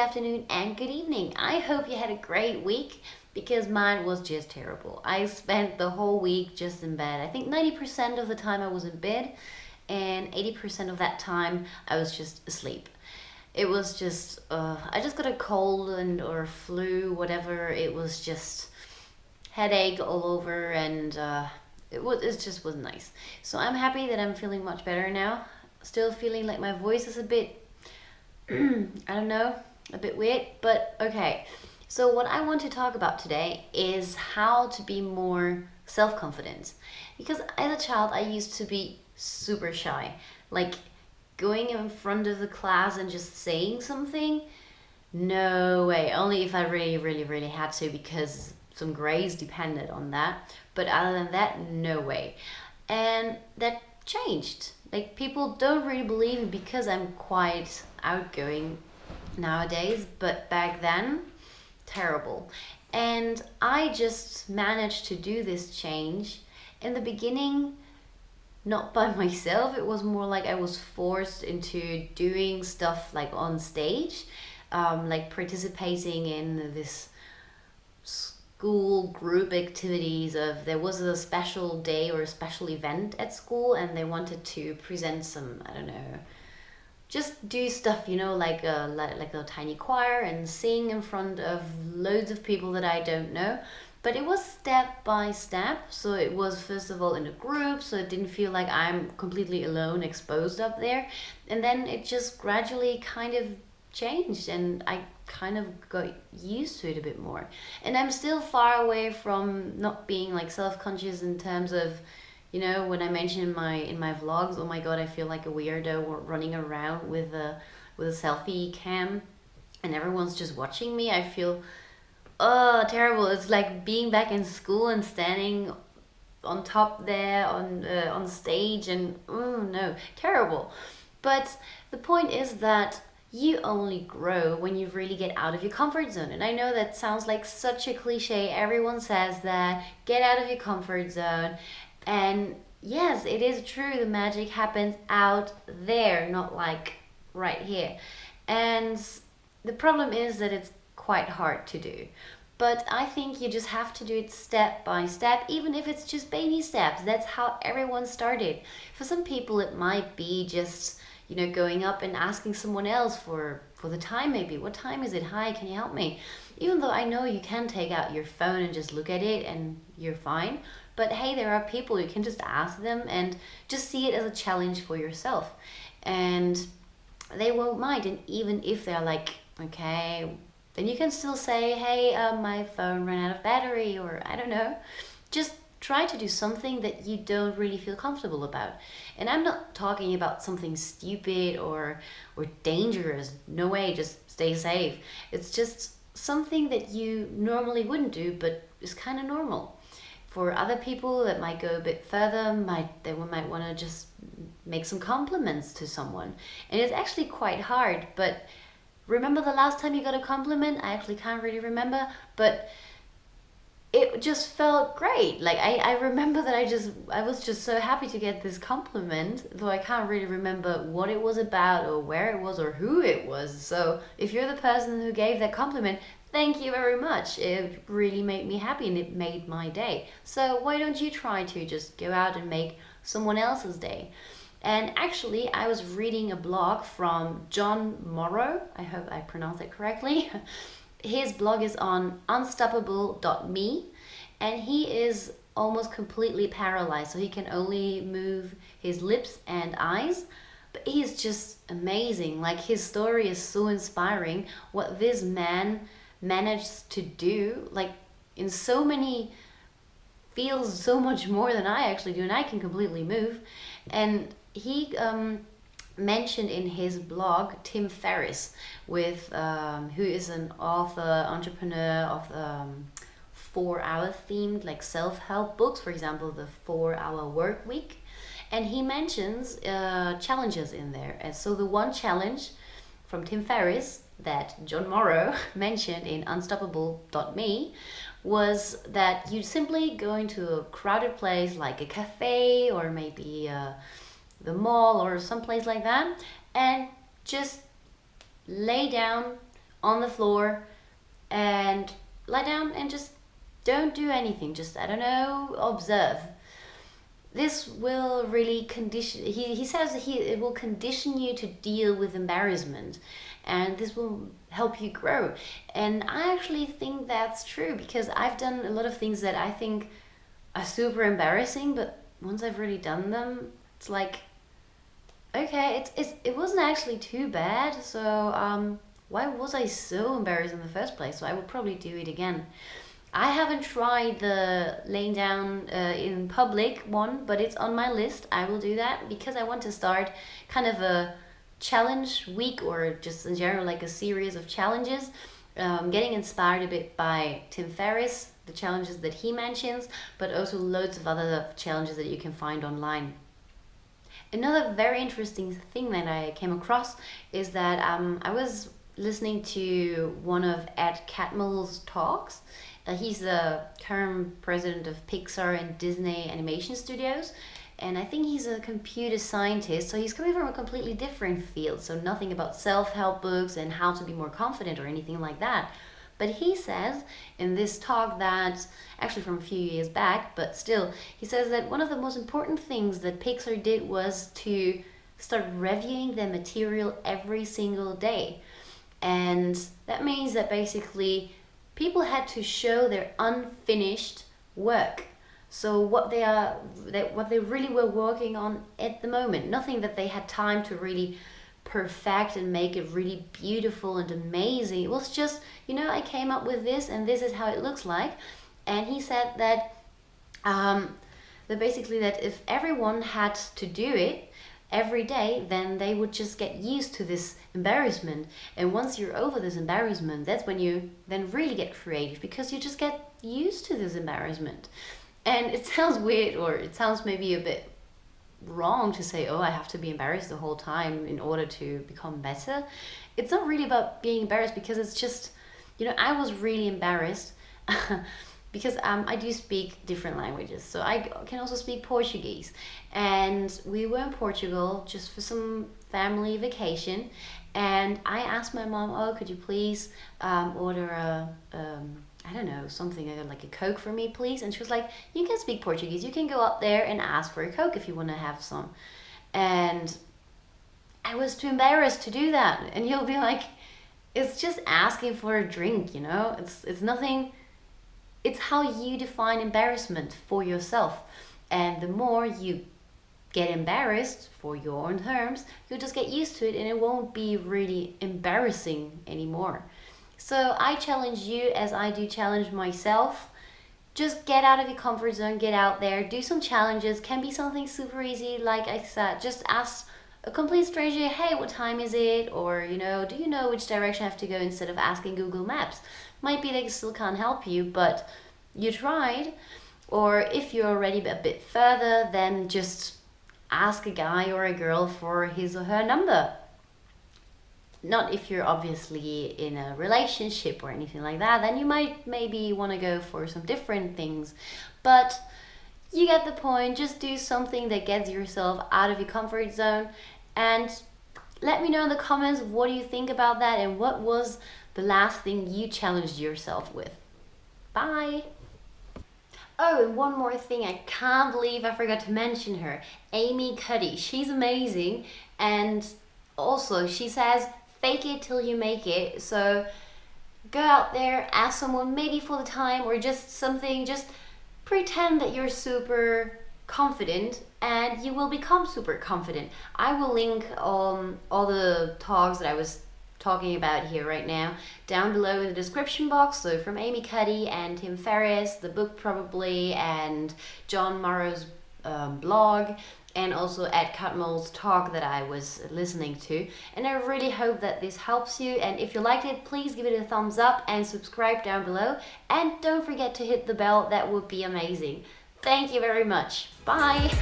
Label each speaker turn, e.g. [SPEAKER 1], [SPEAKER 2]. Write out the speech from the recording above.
[SPEAKER 1] afternoon, and good evening. I hope you had a great week because mine was just terrible. I spent the whole week just in bed. I think 90% of the time I was in bed, and 80% of that time I was just asleep. It was just, I just got a cold and or flu, whatever. It was just headache all over, and it just wasn't nice. So I'm happy that I'm feeling much better now. Still feeling like my voice is a bit I don't know, a bit weird, but okay. So what I want to talk about today is how to be more self-confident. Because as a child, I used to be super shy. Like going in front of the class and just saying something, no way. Only if I really had to, because some grades depended on that. But other than that, no way. And that changed. Like people don't really believe it because I'm quite outgoing nowadays, but back then, terrible. And I just managed to do this change in the beginning, not by myself. It was more like I was forced into doing stuff like on stage, like participating in this school group activities. Of there was a special day or a special event at school, and they wanted to present some, I don't know, just do stuff, like a tiny choir and sing in front of loads of people that I don't know. But it was step by step. So it was first of all in a group, so it didn't feel like I'm completely alone, exposed up there. And then it just gradually kind of changed, and I kind of got used to it a bit more. And I'm still far away from not being like self-conscious in terms of, when I mentioned in my vlogs, oh my god, I feel like a weirdo running around with a selfie cam and everyone's just watching me. I feel terrible. It's like being back in school and standing on top there on stage, and oh no, terrible. But the point is that you only grow when you really get out of your comfort zone. And I know that sounds like such a cliche. Everyone says that, get out of your comfort zone. And yes, it is true. The magic happens out there, not like right here. And the problem is that it's quite hard to do. But I think you just have to do it step by step, even if it's just baby steps. That's how everyone started. For some people, it might be just, going up and asking someone else for the time maybe. What time is it? Hi, can you help me? Even though I know you can take out your phone and just look at it and you're fine. But hey, there are people, you can just ask them and just see it as a challenge for yourself. And they won't mind. And even if they're like, okay, then you can still say, hey, my phone ran out of battery, or I don't know. Just try to do something that you don't really feel comfortable about. And I'm not talking about something stupid or dangerous. No way, just stay safe. It's just something that you normally wouldn't do, but is kind of normal. For other people that might go a bit further, they might want to just make some compliments to someone. And it's actually quite hard, but remember the last time you got a compliment? I actually can't really remember, but it just felt great. Like I remember that I was just so happy to get this compliment, though I can't really remember what it was about or where it was or who it was. So if you're the person who gave that compliment, thank you very much. It really made me happy and it made my day. So why don't you try to just go out and make someone else's day? And actually, I was reading a blog from John Morrow. I hope I pronounced it correctly. His blog is on unstoppable.me, and he is almost completely paralyzed, so he can only move his lips and eyes. But he's just amazing. Like, his story is so inspiring. What this man managed to do, like, in so many fields, so much more than I actually do, and I can completely move. And he mentioned in his blog Tim Ferriss, who is an author, entrepreneur of 4-hour themed like self-help books, for example, the 4-Hour Work Week. And he mentions challenges in there. And so the one challenge from Tim Ferriss that John Morrow mentioned in unstoppable.me was that you simply go into a crowded place like a cafe or maybe the mall or someplace like that, and just lay down on the floor and lie down and just don't do anything. Just, I don't know, observe. This will really condition, he says it will condition you to deal with embarrassment, and this will help you grow. And I actually think that's true, because I've done a lot of things that I think are super embarrassing, but once I've really done them, it's like, okay, it wasn't actually too bad, so why was I so embarrassed in the first place? So I would probably do it again. I haven't tried the laying down in public one, but it's on my list. I will do that because I want to start kind of a challenge week, or just in general like a series of challenges. Getting inspired a bit by Tim Ferriss, the challenges that he mentions, but also loads of other challenges that you can find online. Another very interesting thing that I came across is that I was listening to one of Ed Catmull's talks. He's the current president of Pixar and Disney Animation Studios, and I think he's a computer scientist, so he's coming from a completely different field, so nothing about self-help books and how to be more confident or anything like that. But he says in this talk that, actually from a few years back, but still, he says that one of the most important things that Pixar did was to start reviewing their material every single day. And that means that basically people had to show their unfinished work. So what they really were working on at the moment, nothing that they had time to really perfect and make it really beautiful and amazing. It was just, I came up with this and this is how it looks like. And he said that basically that if everyone had to do it every day, then they would just get used to this embarrassment. And once you're over this embarrassment, that's when you then really get creative, because you just get used to this embarrassment. And it sounds weird, or it sounds maybe a bit wrong to say, oh, I have to be embarrassed the whole time in order to become better. It's not really about being embarrassed, because it's just, I was really embarrassed because I do speak different languages. So I can also speak Portuguese. And we were in Portugal just for some family vacation. And I asked my mom, oh, could you please order I don't know, something like a Coke for me, please? And she was like, you can speak Portuguese. You can go up there and ask for a Coke if you want to have some. And I was too embarrassed to do that. And you'll be like, it's just asking for a drink, It's nothing. It's how you define embarrassment for yourself. And the more you get embarrassed for your own terms, you'll just get used to it, and it won't be really embarrassing anymore. So I challenge you, as I do challenge myself, just get out of your comfort zone, get out there, do some challenges. Can be something super easy, like I said, just ask a complete stranger, hey, what time is it? Or, do you know which direction I have to go, instead of asking Google Maps. Might be they still can't help you, but you tried. Or if you're already a bit further, then just ask a guy or a girl for his or her number. Not if you're obviously in a relationship or anything like that, then you might maybe want to go for some different things. But you get the point. Just do something that gets yourself out of your comfort zone, and let me know in the comments, what do you think about that, and what was the last thing you challenged yourself with. Bye! Oh, and one more thing, I can't believe I forgot to mention her. Amy Cuddy, she's amazing, and also she says, fake it till you make it. So go out there, ask someone maybe for the time, or just something, just pretend that you're super confident, and you will become super confident. I will link all the talks that I was talking about here right now down below in the description box. So from Amy Cuddy and Tim Ferriss, the book probably, and John Morrow's blog, and also Ed Catmull's talk that I was listening to. And I really hope that this helps you, and if you liked it, please give it a thumbs up and subscribe down below, and don't forget to hit the bell. That would be amazing. Thank you very much. Bye!